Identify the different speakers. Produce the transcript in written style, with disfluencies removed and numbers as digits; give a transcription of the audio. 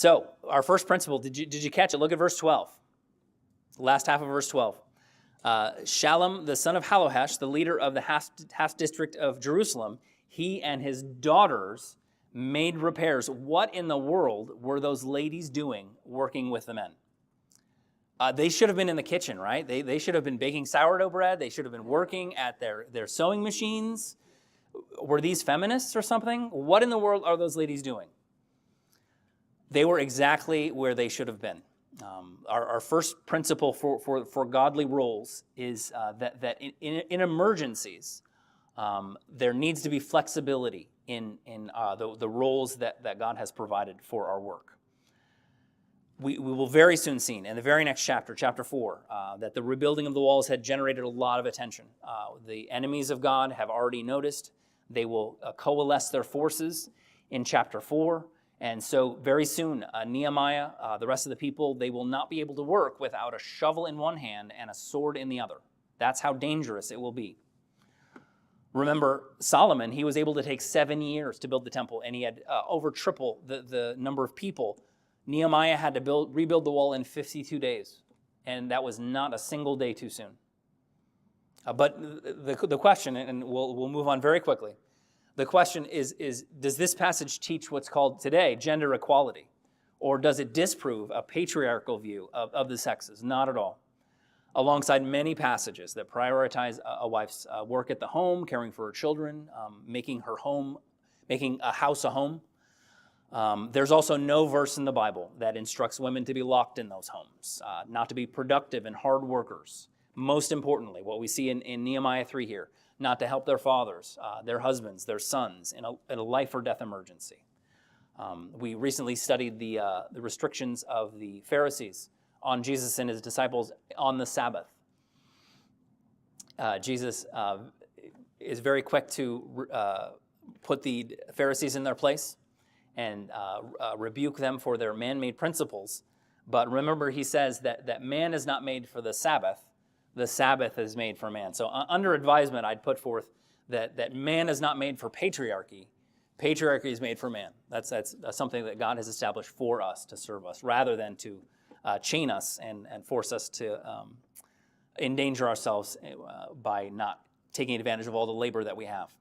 Speaker 1: So our first principle, did you catch it? Look at verse 12. Last half of verse 12. Shallum, the son of Halohesh, the leader of the half district of Jerusalem, he and his daughters made repairs. What in the world were those ladies doing working with the men? They should have been in the kitchen, right? They should have been baking sourdough bread. They should have been working at their sewing machines. Were these feminists or something? What in the world are those ladies doing? They were exactly where they should have been. Our first principle for godly roles is that in emergencies, there needs to be flexibility in the roles that God has provided for our work. We will very soon see in the very next chapter, chapter 4, that the rebuilding of the walls had generated a lot of attention. The enemies of God have already noticed. They will coalesce their forces in chapter 4. And so very soon, Nehemiah, the rest of the people, they will not be able to work without a shovel in one hand and a sword in the other. That's how dangerous it will be. Remember, Solomon, he was able to take 7 years to build the temple, and he had over triple the number of people. Nehemiah had to rebuild the wall in 52 days, and that was not a single day too soon. But the question, and we'll move on very quickly, the question is, does this passage teach what's called today gender equality? Or does it disprove a patriarchal view of the sexes? Not at all. Alongside many passages that prioritize a wife's work at the home, caring for her children, making a house a home, there's also no verse in the Bible that instructs women to be locked in those homes, not to be productive and hard workers. Most importantly, what we see in Nehemiah 3 here, not to help their fathers, their husbands, their sons in a life or death emergency. We recently studied the restrictions of the Pharisees on Jesus and his disciples on the Sabbath. Jesus is very quick to put the Pharisees in their place and rebuke them for their man-made principles. But remember, he says that man is not made for the Sabbath is made for man. So under advisement, I'd put forth that man is not made for patriarchy. Patriarchy is made for man. That's something that God has established for us to serve us, rather than to chain us and force us to endanger ourselves by not taking advantage of all the labor that we have.